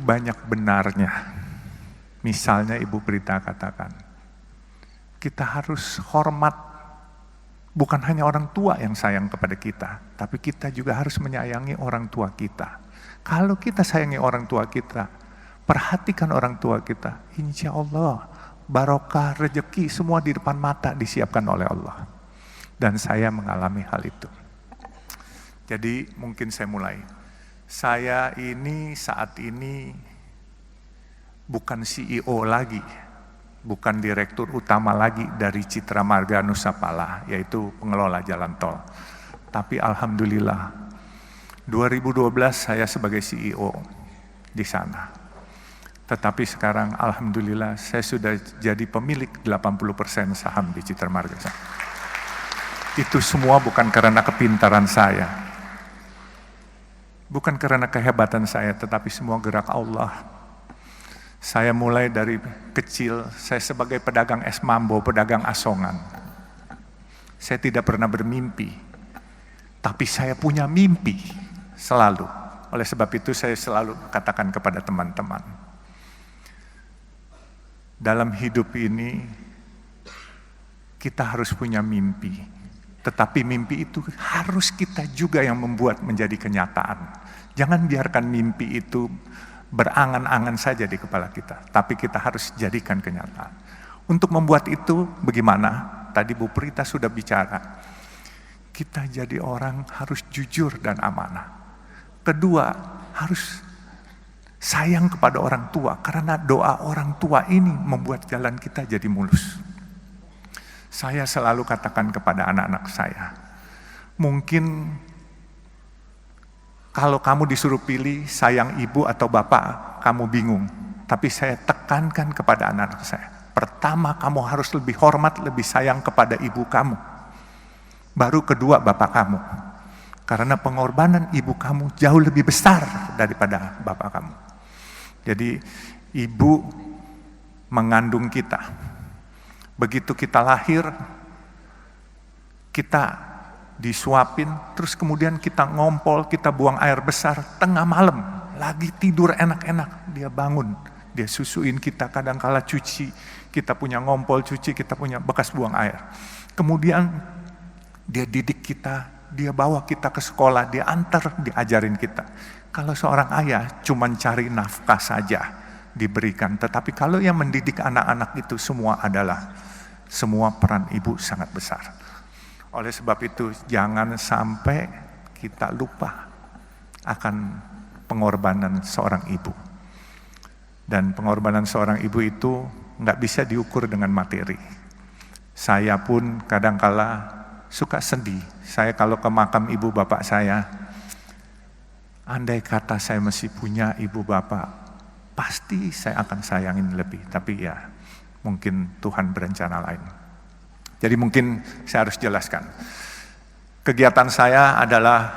banyak benarnya. Misalnya Ibu Prita katakan, kita harus hormat, bukan hanya orang tua yang sayang kepada kita, tapi kita juga harus menyayangi orang tua kita. Kalau kita sayangi orang tua kita, perhatikan orang tua kita, insya Allah barokah, rezeki semua di depan mata disiapkan oleh Allah. Dan saya mengalami hal itu. Jadi mungkin saya mulai. Saya ini saat ini bukan CEO lagi, bukan direktur utama lagi dari Citra Marga Nusapala, yaitu pengelola jalan tol. Tapi alhamdulillah, 2012 saya sebagai CEO di sana. Tetapi sekarang alhamdulillah saya sudah jadi pemilik 80% saham di Citra Marga. Itu semua bukan karena kepintaran saya, bukan karena kehebatan saya, tetapi semua gerak Allah. Saya mulai dari kecil, saya sebagai pedagang es mambo, pedagang asongan. Saya tidak pernah bermimpi, tapi saya punya mimpi selalu. Oleh sebab itu saya selalu katakan kepada teman-teman, dalam hidup ini kita harus punya mimpi. Tetapi mimpi itu harus kita juga yang membuat menjadi kenyataan. Jangan biarkan mimpi itu berangan-angan saja di kepala kita, tapi kita harus jadikan kenyataan. Untuk membuat itu bagaimana? Tadi Bu Prita sudah bicara. Kita jadi orang harus jujur dan amanah. Kedua, harus sayang kepada orang tua, karena doa orang tua ini membuat jalan kita jadi mulus. Saya selalu katakan kepada anak-anak saya, mungkin kalau kamu disuruh pilih sayang ibu atau bapak, kamu bingung. Tapi saya tekankan kepada anak-anak saya, pertama kamu harus lebih hormat, lebih sayang kepada ibu kamu. Baru kedua bapak kamu. Karena pengorbanan ibu kamu jauh lebih besar daripada bapak kamu. Jadi ibu mengandung kita. Begitu kita lahir, kita disuapin, terus kemudian kita ngompol, kita buang air besar, tengah malam, lagi tidur enak-enak, dia bangun, dia susuin kita, kadang-kala cuci, kita punya ngompol cuci, kita punya bekas buang air. Kemudian dia didik kita, dia bawa kita ke sekolah, dia antar, diajarin kita. Kalau seorang ayah cuman cari nafkah saja diberikan, tetapi kalau yang mendidik anak-anak itu semua peran ibu sangat besar. Oleh sebab itu jangan sampai kita lupa akan pengorbanan seorang ibu. Dan pengorbanan seorang ibu itu nggak bisa diukur dengan materi. Saya pun kadangkala suka sedih. Saya kalau ke makam ibu bapak saya, andai kata saya masih punya ibu bapak, pasti saya akan sayangin lebih. Tapi ya, mungkin Tuhan berencana lain. Jadi mungkin saya harus jelaskan. Kegiatan saya adalah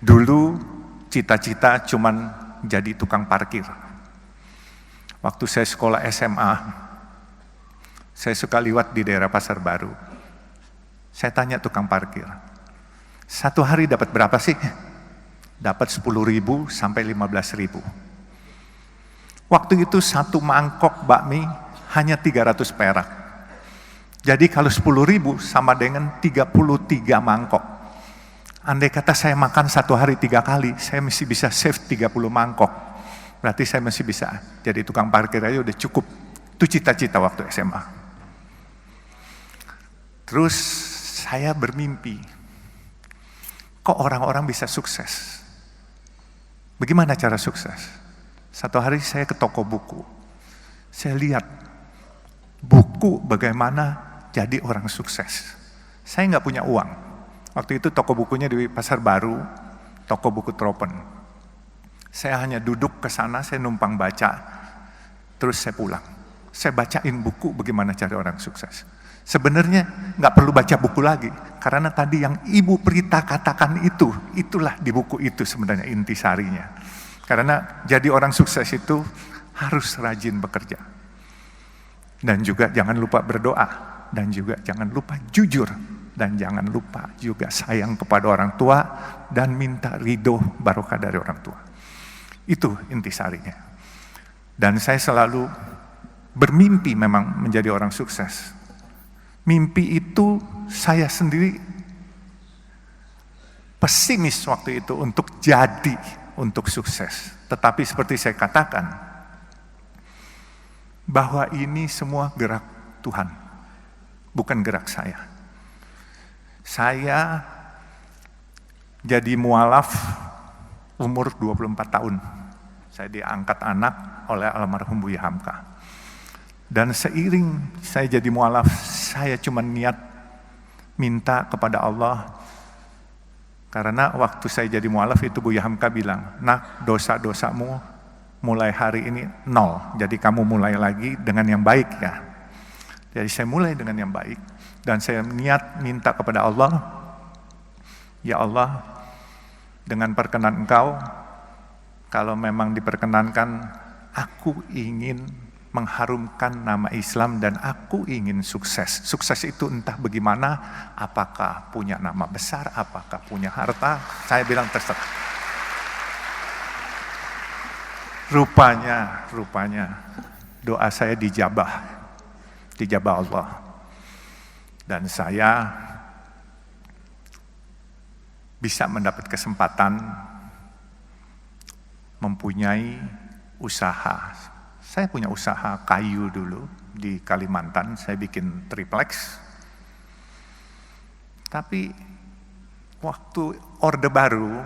dulu cita-cita cuman jadi tukang parkir. Waktu saya sekolah SMA, saya suka liwat di daerah Pasar Baru. Saya tanya tukang parkir, satu hari dapat berapa sih? Dapat 10.000 sampai 15.000. Waktu itu satu mangkok bakmi hanya 300 perak. Jadi kalau 10.000 sama dengan 33 mangkok. Andai kata saya makan satu hari 3 kali, saya masih bisa save 30 mangkok. Berarti saya masih bisa jadi tukang parkir aja udah cukup. Itu cita-cita waktu SMA. Terus saya bermimpi, kok orang-orang bisa sukses? Bagaimana cara sukses? Satu hari saya ke toko buku. Saya lihat buku bagaimana jadi orang sukses. Saya nggak punya uang. Waktu itu toko bukunya di Pasar Baru, toko buku Tropen. Saya hanya duduk ke sana, saya numpang baca, terus saya pulang. Saya bacain buku bagaimana cari orang sukses. Sebenarnya nggak perlu baca buku lagi, karena tadi yang Ibu Prita katakan itulah di buku itu sebenarnya intisarinya. Karena jadi orang sukses itu harus rajin bekerja. Dan juga jangan lupa berdoa, dan juga jangan lupa jujur, dan jangan lupa juga sayang kepada orang tua, dan minta ridho barokah dari orang tua. Itu intisarinya. Dan saya selalu bermimpi memang menjadi orang sukses. Mimpi itu saya sendiri pesimis waktu itu untuk sukses. Tetapi seperti saya katakan, bahwa ini semua gerak Tuhan, bukan gerak saya. Saya jadi mualaf umur 24 tahun. Saya diangkat anak oleh almarhum Buya Hamka. Dan seiring saya jadi mualaf, saya cuma niat minta kepada Allah. Karena waktu saya jadi mualaf itu Buya Hamka bilang, "Nak, dosa-dosamu mulai hari ini 0. Jadi kamu mulai lagi dengan yang baik ya." Jadi saya mulai dengan yang baik. Dan saya niat minta kepada Allah, "Ya Allah, dengan perkenan Engkau, kalau memang diperkenankan, aku ingin mengharumkan nama Islam dan aku ingin sukses." Sukses itu entah bagaimana, apakah punya nama besar, apakah punya harta, saya bilang terserah. Rupanya doa saya dijabah Allah. Dan saya bisa mendapat kesempatan mempunyai usaha. Saya punya usaha kayu dulu di Kalimantan, saya bikin triplex. Tapi waktu Orde Baru,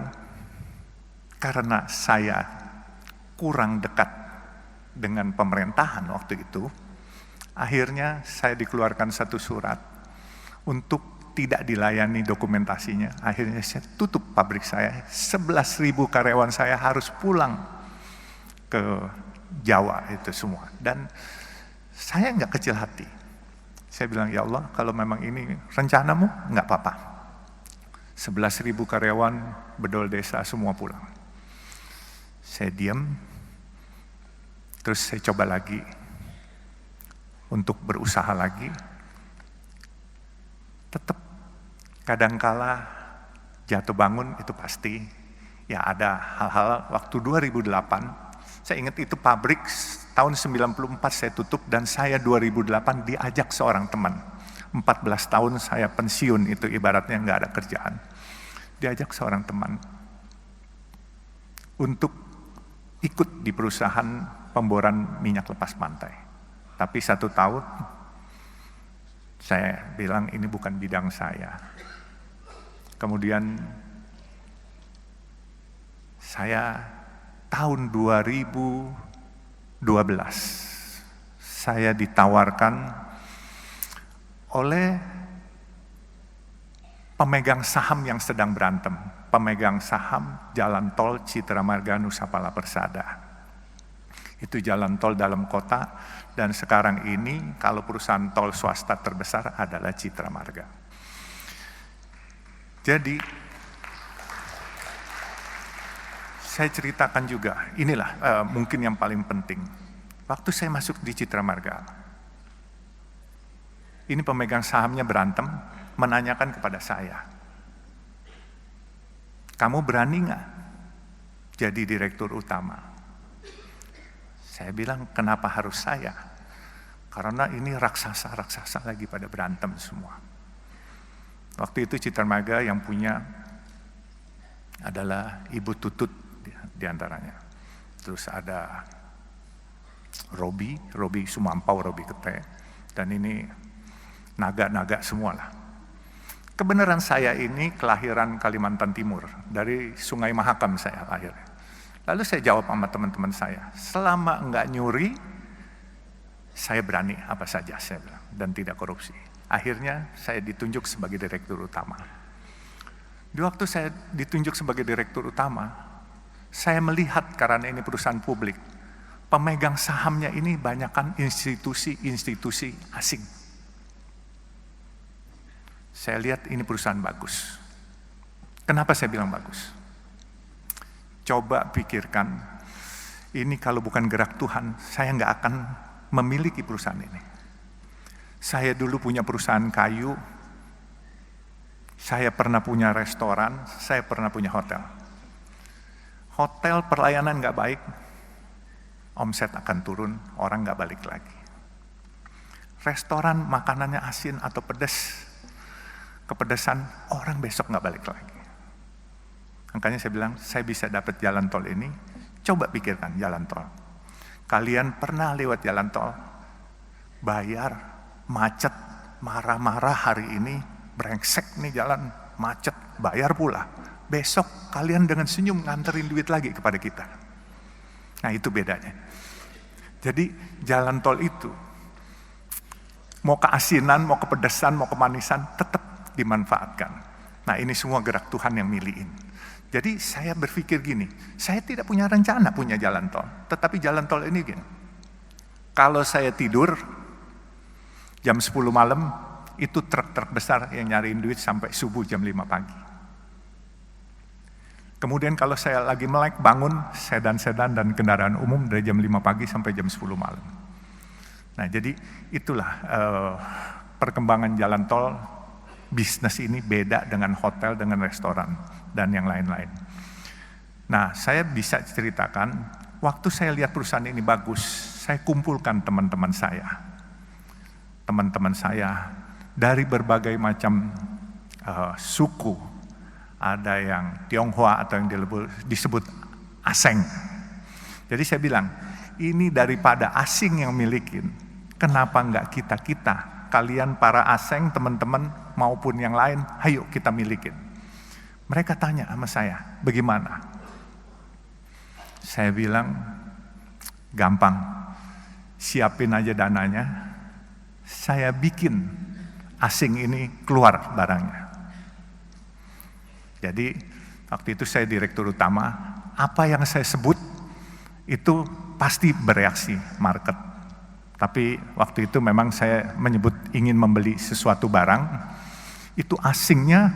karena saya kurang dekat dengan pemerintahan waktu itu, akhirnya saya dikeluarkan satu surat untuk tidak dilayani dokumentasinya. Akhirnya saya tutup pabrik saya, 11.000 karyawan saya harus pulang ke Jawa itu semua. Dan saya nggak kecil hati. Saya bilang, "Ya Allah, kalau memang ini rencanamu, nggak apa-apa. 11.000 karyawan bedol desa semua pulang." Saya diam, terus saya coba lagi untuk berusaha lagi. Tetap kadangkala jatuh bangun itu pasti. Ya ada hal-hal waktu 2008, saya ingat itu pabrik tahun 94 saya tutup dan saya 2008 diajak seorang teman. 14 tahun saya pensiun itu ibaratnya nggak ada kerjaan. Diajak seorang teman untuk ikut di perusahaan pemboran minyak lepas pantai. Tapi 1 tahun saya bilang ini bukan bidang saya. Kemudian saya tahun 2012 saya ditawarkan oleh pemegang saham yang sedang berantem, pemegang saham Jalan Tol Citra Marga Nusa Pala Persada. Itu jalan tol dalam kota, dan sekarang ini kalau perusahaan tol swasta terbesar adalah Citra Marga. Jadi, saya ceritakan juga, inilah mungkin yang paling penting. Waktu saya masuk di Citra Marga, ini pemegang sahamnya berantem, menanyakan kepada saya, "Kamu berani nggak jadi direktur utama?" Saya bilang, "Kenapa harus saya? Karena ini raksasa-raksasa lagi pada berantem semua." Waktu itu Citra Marga yang punya adalah Ibu Tutut di antaranya. Terus ada Robi Sumampau, Robi Kete, dan ini naga-naga semua lah. Kebenaran saya ini kelahiran Kalimantan Timur, dari Sungai Mahakam saya lahir. Lalu saya jawab sama teman-teman saya, selama enggak nyuri, saya berani apa saja, saya bilang, dan tidak korupsi. Akhirnya saya ditunjuk sebagai direktur utama. Di waktu saya ditunjuk sebagai direktur utama, saya melihat karena ini perusahaan publik, pemegang sahamnya ini banyakkan institusi-institusi asing. Saya lihat ini perusahaan bagus. Kenapa saya bilang bagus? Coba pikirkan, ini kalau bukan gerak Tuhan, saya nggak akan memiliki perusahaan ini. Saya dulu punya perusahaan kayu, saya pernah punya restoran, saya pernah punya hotel. hotel pelayanan nggak baik, omset akan turun, orang nggak balik lagi. Restoran makanannya asin atau pedas, kepedesan, orang besok nggak balik lagi. Makanya saya bilang, saya bisa dapat jalan tol ini, coba pikirkan jalan tol. Kalian pernah lewat jalan tol, bayar, macet, marah-marah hari ini, brengsek nih jalan, macet, bayar pula. Besok kalian dengan senyum nganterin duit lagi kepada kita. Nah itu bedanya. Jadi jalan tol itu, mau keasinan, mau kepedesan, mau kemanisan, tetap dimanfaatkan. Nah ini semua gerak Tuhan yang milihin. Jadi saya berpikir gini, saya tidak punya rencana punya jalan tol. Tetapi jalan tol ini gini, kalau saya tidur, jam 10 malam, itu truk-truk besar yang nyariin duit sampai subuh jam 5 pagi. Kemudian kalau saya lagi melek bangun, sedan-sedan dan kendaraan umum dari jam 5 pagi sampai jam 10 malam. Nah jadi itulah perkembangan jalan tol, bisnis ini beda dengan hotel, dengan restoran, dan yang lain-lain. Nah saya bisa ceritakan, waktu saya lihat perusahaan ini bagus, saya kumpulkan teman-teman saya. Teman-teman saya dari berbagai macam suku, ada yang Tionghoa atau yang disebut Aseng. Jadi saya bilang, ini daripada asing yang milikin, kenapa enggak kita-kita, kalian para Aseng, teman-teman maupun yang lain, ayo kita milikin. Mereka tanya sama saya, bagaimana? Saya bilang, gampang, siapin aja dananya, saya bikin asing ini keluar barangnya. Jadi waktu itu saya direktur utama, apa yang saya sebut itu pasti bereaksi market. Tapi waktu itu memang saya menyebut ingin membeli sesuatu barang, itu asingnya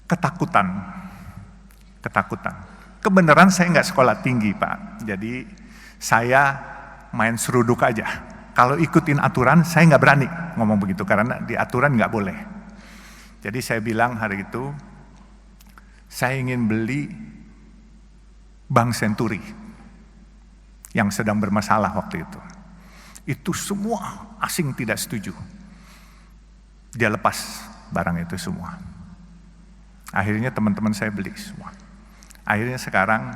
ketakutan. Kebenaran saya nggak sekolah tinggi Pak, jadi saya main seruduk aja. Kalau ikutin aturan saya nggak berani ngomong begitu, karena di aturan nggak boleh. Jadi saya bilang hari itu, saya ingin beli Bank Senturi yang sedang bermasalah waktu itu. Itu semua asing tidak setuju. Dia lepas barang itu semua. Akhirnya teman-teman saya beli semua. Akhirnya sekarang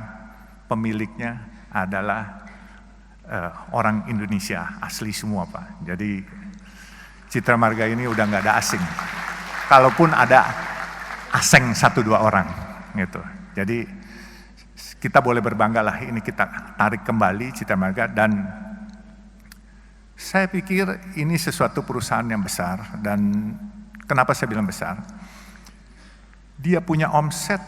pemiliknya adalah orang Indonesia, asli semua Pak. Jadi Citra Marga ini udah nggak ada asing. Kalaupun ada Aseng 1-2 orang gitu. Jadi kita boleh berbangga lah, ini kita tarik kembali Citra Marga, dan saya pikir ini sesuatu perusahaan yang besar. Dan kenapa saya bilang besar? Dia punya omset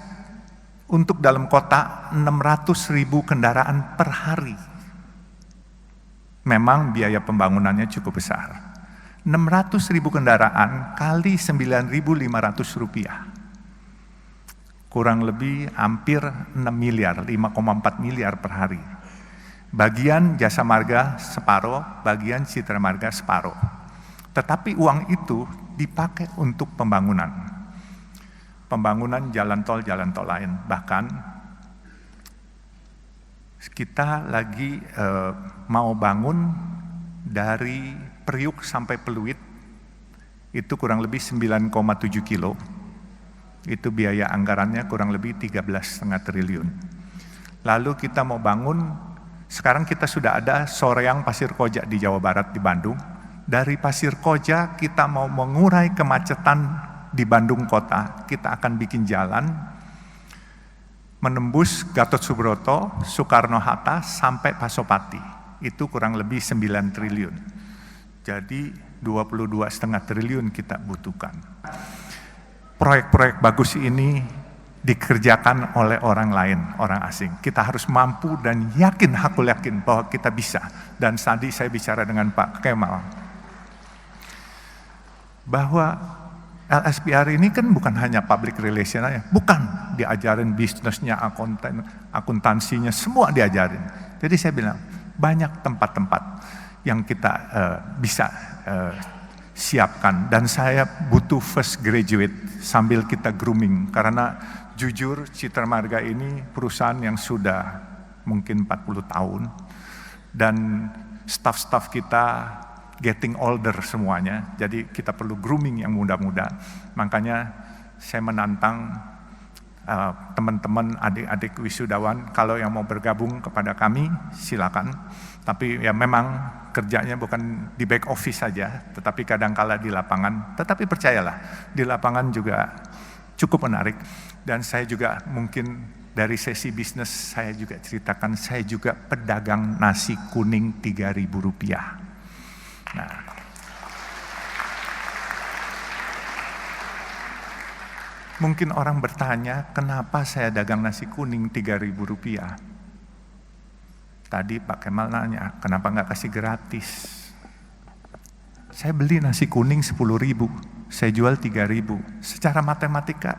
untuk dalam kota 600.000 kendaraan per hari. Memang biaya pembangunannya cukup besar. 600.000 kendaraan kali 9.500 rupiah. Kurang lebih hampir 6 miliar, 5,4 miliar per hari. Bagian Jasa Marga separuh, bagian Citra Marga separuh. Tetapi uang itu dipakai untuk pembangunan. Pembangunan jalan tol lain. Bahkan kita lagi mau bangun dari Priuk sampai Peluit, itu kurang lebih 9,7 kilo. Itu biaya anggarannya kurang lebih 13,5 triliun. Lalu kita mau bangun, sekarang kita sudah ada Soreang Pasir Koja di Jawa Barat, di Bandung. Dari Pasir Koja kita mau mengurai kemacetan di Bandung kota, kita akan bikin jalan menembus Gatot Subroto, Soekarno-Hatta sampai Pasopati. Itu kurang lebih 9 triliun. Jadi 22,5 triliun kita butuhkan. Proyek-proyek bagus ini dikerjakan oleh orang lain, orang asing. Kita harus mampu dan aku yakin bahwa kita bisa. Dan tadi saya bicara dengan Pak Kemal, bahwa LSPR ini kan bukan hanya public relation aja, bukan, diajarin bisnisnya, akuntansinya, semua diajarin. Jadi saya bilang, banyak tempat-tempat yang kita bisa siapkan. Dan saya butuh fresh graduate sambil kita grooming. Karena jujur Citra Marga ini perusahaan yang sudah mungkin 40 tahun. Dan staff-staff kita getting older semuanya. Jadi kita perlu grooming yang muda-muda. Makanya saya menantang teman-teman, adik-adik wisudawan, kalau yang mau bergabung kepada kami, silakan. Tapi ya memang kerjanya bukan di back office saja, tetapi kadangkala di lapangan. Tetapi percayalah, di lapangan juga cukup menarik. Dan saya juga mungkin dari sesi bisnis saya juga ceritakan, saya juga pedagang nasi kuning Rp3.000. Nah, mungkin orang bertanya, kenapa saya dagang nasi kuning Rp3.000? Tadi Pak Kemal nanya, kenapa nggak kasih gratis? Saya beli nasi kuning 10.000, saya jual 3.000. Secara matematika,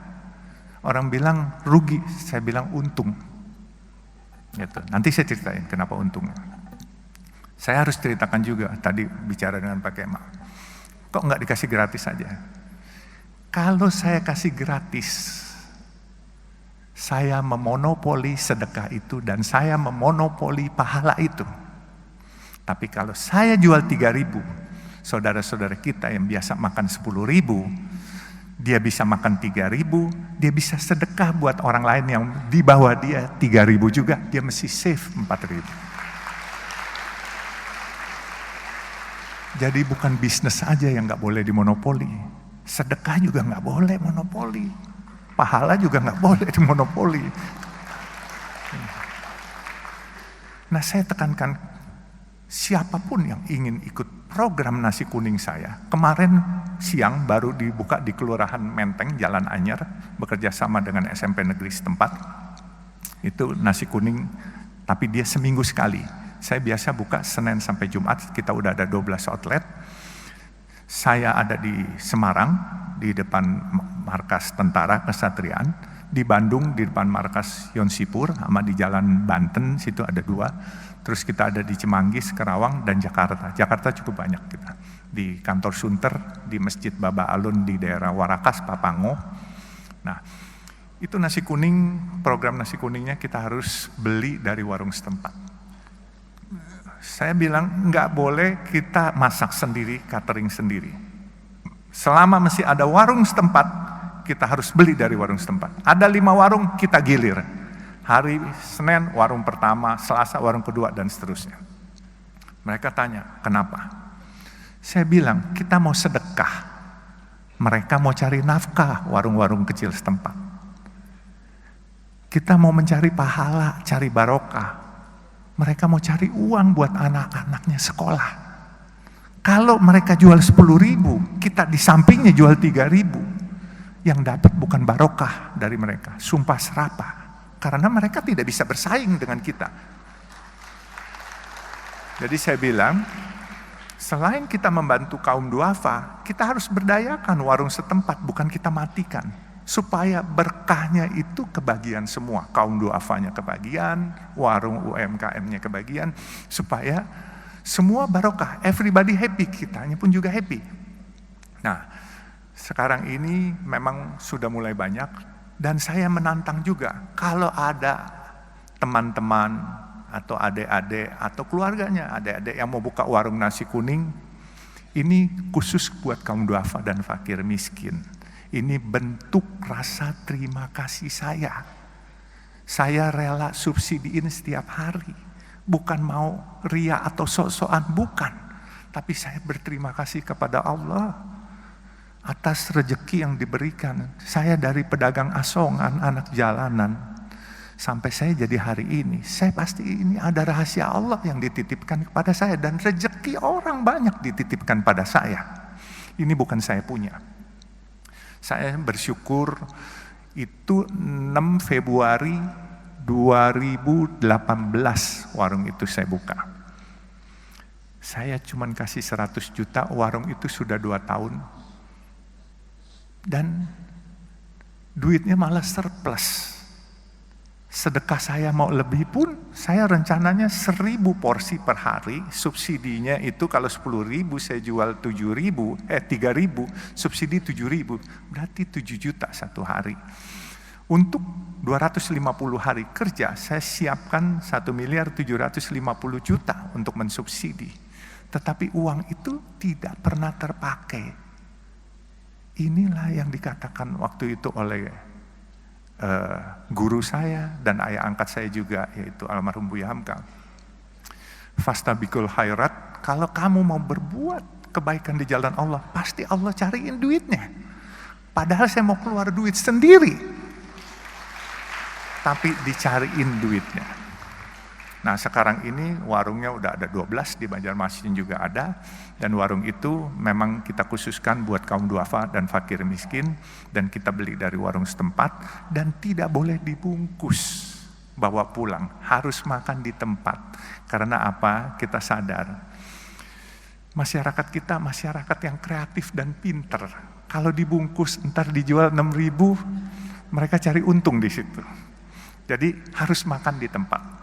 orang bilang rugi, saya bilang untung. Gitu. Nanti saya ceritain kenapa untungnya. Saya harus ceritakan juga, tadi bicara dengan Pak Kemal. Kok nggak dikasih gratis saja? Kalau saya kasih gratis, saya memonopoli sedekah itu dan saya memonopoli pahala itu. Tapi kalau saya jual 3.000, saudara-saudara kita yang biasa makan 10.000, dia bisa makan 3.000, dia bisa sedekah buat orang lain yang di bawah dia 3.000 juga, dia mesti save 4.000. Jadi bukan bisnis aja yang nggak boleh dimonopoli, sedekah juga nggak boleh monopoli, pahala juga nggak boleh dimonopoli. Nah, saya tekankan siapapun yang ingin ikut program nasi kuning saya, kemarin siang baru dibuka di Kelurahan Menteng, Jalan Anyar, bekerja sama dengan SMP negeri setempat. Itu nasi kuning, tapi dia seminggu sekali. Saya biasa buka Senin sampai Jumat, kita udah ada 12 outlet. Saya ada di Semarang, di depan markas tentara Kesatriaan, di Bandung di depan markas Yonsipur, sama di Jalan Banten, situ ada 2. Terus kita ada di Cimanggis, Kerawang, dan Jakarta. Jakarta cukup banyak kita. Di kantor Sunter, di Masjid Baba Alun di daerah Warakas, Papango. Nah, itu nasi kuning, program nasi kuningnya kita harus beli dari warung setempat. Saya bilang nggak boleh kita masak sendiri, catering sendiri. Selama masih ada warung setempat, kita harus beli dari warung setempat. Ada 5 warung, kita gilir. Hari Senin warung pertama, Selasa warung kedua, dan seterusnya. Mereka tanya, kenapa? Saya bilang, kita mau sedekah. Mereka mau cari nafkah, warung-warung kecil setempat. Kita mau mencari pahala, cari barokah. Mereka mau cari uang buat anak-anaknya sekolah. Kalau mereka jual 10.000, kita di sampingnya jual 3.000. Yang dapat bukan barokah dari mereka, sumpah serapah. Karena mereka tidak bisa bersaing dengan kita. Jadi saya bilang, selain kita membantu kaum duafa, kita harus berdayakan warung setempat, bukan kita matikan. Supaya berkahnya itu kebagian semua. Kaum duafanya kebagian, warung UMKM-nya kebagian, supaya semua barokah, everybody happy, kitanya pun juga happy. Nah, sekarang ini memang sudah mulai banyak, dan saya menantang juga, kalau ada teman-teman atau adik-adik atau keluarganya, adik-adik yang mau buka warung nasi kuning, ini khusus buat kaum duafa dan fakir miskin. Ini bentuk rasa terima kasih saya. Saya rela subsidiin setiap hari. Bukan mau ria atau sok-sokan, bukan. Tapi saya berterima kasih kepada Allah atas rezeki yang diberikan. Saya dari pedagang asongan, anak jalanan, sampai saya jadi hari ini. Saya pasti ini ada rahasia Allah yang dititipkan kepada saya. Dan rezeki orang banyak dititipkan pada saya. Ini bukan saya punya. Saya bersyukur itu 6 Februari 2018 warung itu saya buka. Saya cuma kasih 100 juta, warung itu sudah 2 tahun. Dan duitnya malah surplus. Sedekah saya mau lebih pun, saya rencananya 1.000 porsi per hari, subsidinya itu kalau 10.000 saya jual 3.000, subsidi 7.000, berarti 7 juta satu hari. Untuk 250 hari kerja, saya siapkan 1.750 juta untuk mensubsidi. Tetapi uang itu tidak pernah terpakai. Inilah yang dikatakan waktu itu oleh guru saya dan ayah angkat saya juga, yaitu almarhum Buya Hamka. Fastabikul khairat, kalau kamu mau berbuat kebaikan di jalan Allah, pasti Allah cariin duitnya. Padahal saya mau keluar duit sendiri, tapi dicariin duitnya. Nah sekarang ini warungnya udah ada 12, di Banjarmasin juga ada, dan warung itu memang kita khususkan buat kaum duafa dan fakir miskin, dan kita beli dari warung setempat, dan tidak boleh dibungkus bawa pulang, harus makan di tempat. Karena apa? Kita sadar masyarakat kita masyarakat yang kreatif dan pinter. Kalau dibungkus ntar dijual 6.000, mereka cari untung di situ. Jadi harus makan di tempat.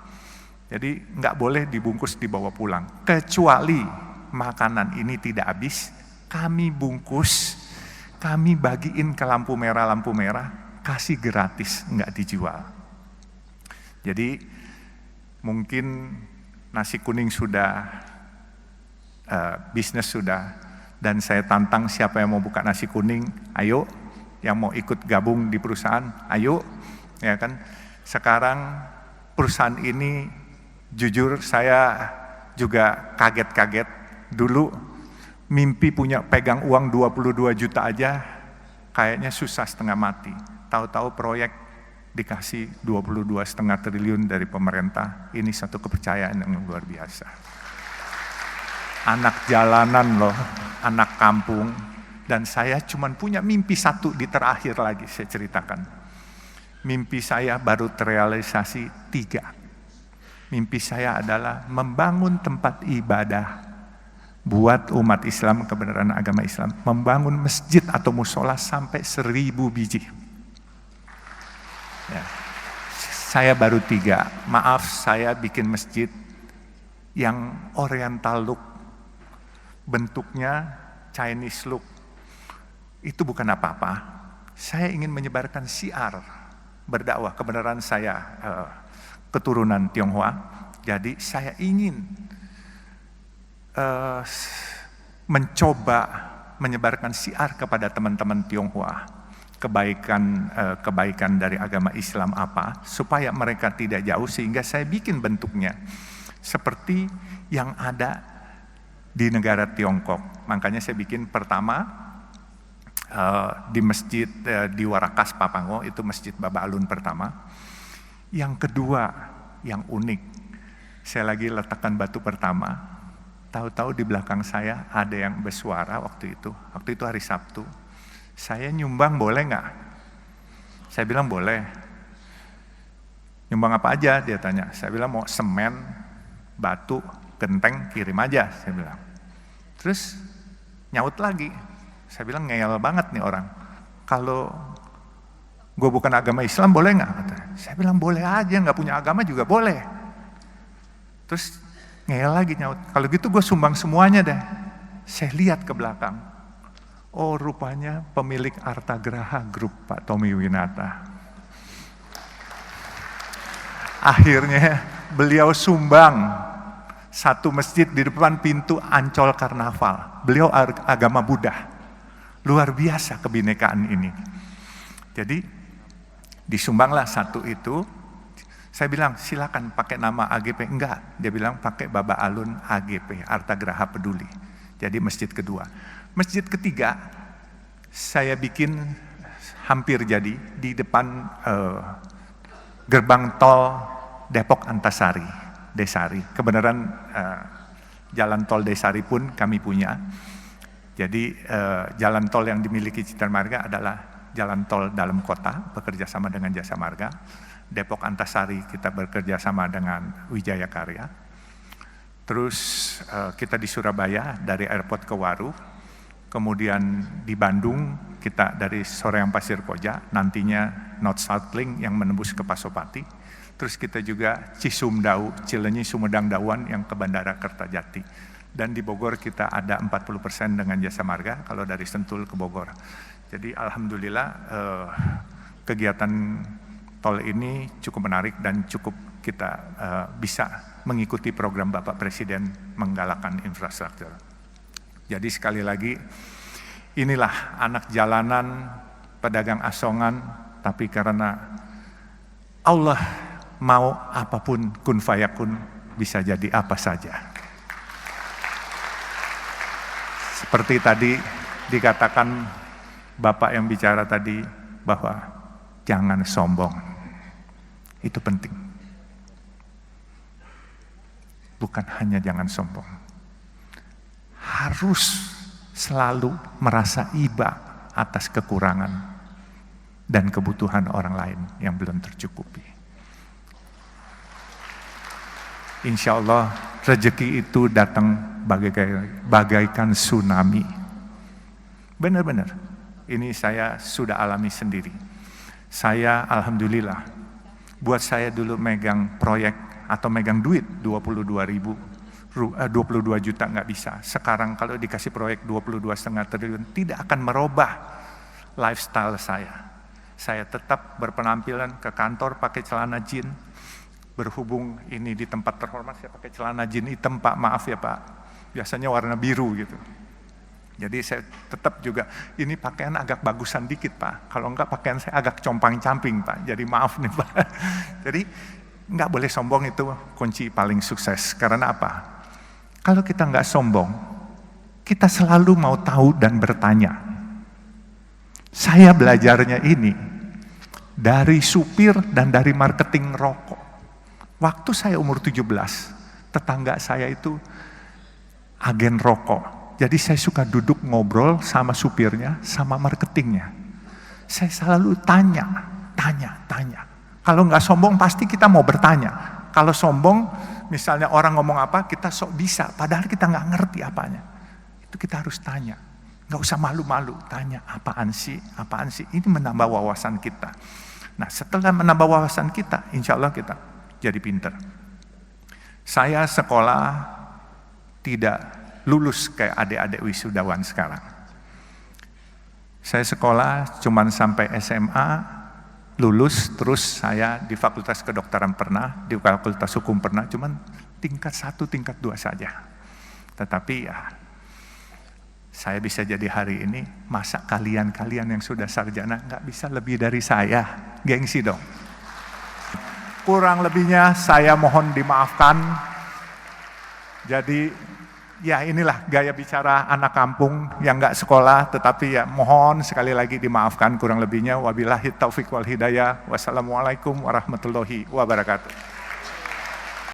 Jadi nggak boleh dibungkus dibawa pulang. Kecuali makanan ini tidak habis, kami bungkus, kami bagiin ke lampu merah, kasih gratis, nggak dijual. Jadi mungkin nasi kuning sudah, bisnis sudah, dan saya tantang siapa yang mau buka nasi kuning, ayo, yang mau ikut gabung di perusahaan, ayo, ya kan. Sekarang perusahaan ini jujur saya juga kaget-kaget. Dulu mimpi punya pegang uang 22 juta aja kayaknya susah setengah mati. Tahu-tahu proyek dikasih 22,5 triliun dari pemerintah. Ini satu kepercayaan yang luar biasa. Anak jalanan loh, anak kampung. Dan saya cuma punya mimpi satu di terakhir lagi saya ceritakan. Mimpi saya baru terrealisasi 3. Mimpi saya adalah membangun tempat ibadah buat umat Islam, kebenaran agama Islam, membangun masjid atau musola sampai 1.000 biji. Ya. Saya baru 3. Maaf, saya bikin masjid yang oriental look, bentuknya Chinese look. Itu bukan apa-apa. Saya ingin menyebarkan syiar berdakwah, kebenaran saya keturunan Tionghoa, jadi saya ingin mencoba menyebarkan syiar kepada teman-teman Tionghoa, kebaikan dari agama Islam apa, supaya mereka tidak jauh, sehingga saya bikin bentuknya seperti yang ada di negara Tiongkok. Makanya saya bikin pertama di masjid di Warakas Papango, itu masjid Baba Alun pertama. Yang kedua, yang unik, saya lagi letakkan batu pertama, tahu-tahu di belakang saya ada yang bersuara waktu itu hari Sabtu, saya nyumbang boleh nggak? Saya bilang boleh. Nyumbang apa aja? Dia tanya. Saya bilang mau semen, batu, genteng, kirim aja, saya bilang. Terus nyaut lagi, saya bilang ngeyel banget nih orang, kalau gue bukan agama Islam boleh nggak? Saya bilang boleh aja, nggak punya agama juga boleh. Terus ngeyel lagi nyaut, kalau gitu gue sumbang semuanya deh. Saya lihat ke belakang, oh rupanya pemilik Artagraha Group, Pak Tommy Winata. Akhirnya beliau sumbang satu masjid di depan pintu Ancol Karnaval. Beliau agama Buddha. Luar biasa kebinekaan ini. Jadi disumbanglah satu itu. Saya bilang silakan pakai nama AGP. Enggak, dia bilang pakai Baba Alun AGP, Artagraha Peduli. Jadi masjid kedua. Masjid ketiga saya bikin hampir jadi di depan gerbang tol Depok Antasari, Desari. Kebenaran jalan tol Desari pun kami punya. Jadi jalan tol yang dimiliki Citra Marga adalah jalan tol dalam kota, bekerja sama dengan Jasa Marga. Depok Antasari kita bekerja sama dengan Wijaya Karya. Terus kita di Surabaya dari airport ke Waru. kemudian di Bandung kita dari Soreang Pasir Koja, nantinya North South Link yang menembus ke Pasopati. Terus kita juga Cisumdau, Cileunyi, Sumedang, Dauan yang ke Bandara Kertajati. Dan di Bogor kita ada 40% dengan jasa marga kalau dari Sentul ke Bogor. Jadi alhamdulillah kegiatan tol ini cukup menarik dan cukup kita bisa mengikuti program Bapak Presiden menggalakkan infrastruktur. Jadi sekali lagi, inilah anak jalanan, pedagang asongan, tapi karena Allah mau apapun kun fayakun bisa jadi apa saja. Seperti tadi dikatakan Bapak yang bicara tadi bahwa jangan sombong. Itu penting. Bukan hanya jangan sombong. Harus selalu merasa iba atas kekurangan dan kebutuhan orang lain yang belum tercukupi. Insya Allah rezeki itu datang bagaikan tsunami. Benar-benar, ini saya sudah alami sendiri. Saya alhamdulillah, buat saya dulu megang proyek atau megang duit 22 juta nggak bisa. Sekarang kalau dikasih proyek 22,5 triliun tidak akan merubah lifestyle saya. Saya tetap berpenampilan ke kantor pakai celana jeans. Berhubung ini di tempat terhormat saya pakai celana jeans hitam Pak, maaf ya Pak. Biasanya warna biru gitu. Jadi saya tetap juga ini pakaian agak bagusan dikit Pak. Kalau enggak pakaian saya agak compang-camping Pak. Jadi maaf nih Pak. Jadi enggak boleh sombong, itu kunci paling sukses. Karena apa? Kalau kita enggak sombong, kita selalu mau tahu dan bertanya. Saya belajarnya ini dari supir dan dari marketing rokok. Waktu saya umur 17, tetangga saya itu agen rokok. Jadi saya suka duduk ngobrol sama supirnya, sama marketingnya. Saya selalu tanya. Kalau nggak sombong pasti kita mau bertanya. Kalau sombong, misalnya orang ngomong apa, kita sok bisa, padahal kita nggak ngerti apanya. Itu kita harus tanya. Nggak usah malu-malu, tanya apaan sih. Ini menambah wawasan kita. Nah setelah menambah wawasan kita, insya Allah kita jadi pinter. Saya sekolah tidak lulus kayak adik-adik wisudawan sekarang. Saya sekolah cuman sampai SMA, lulus, terus saya di Fakultas Kedokteran pernah, di Fakultas Hukum pernah, cuman tingkat 1, tingkat 2 saja. Tetapi ya, saya bisa jadi hari ini, masa kalian yang sudah sarjana nggak bisa lebih dari saya? Gengsi dong. Kurang lebihnya saya mohon dimaafkan. Jadi ya inilah gaya bicara anak kampung yang nggak sekolah, tetapi ya mohon sekali lagi dimaafkan kurang lebihnya. Wabillahi taufiq wal hidayah. Wassalamualaikum warahmatullahi wabarakatuh.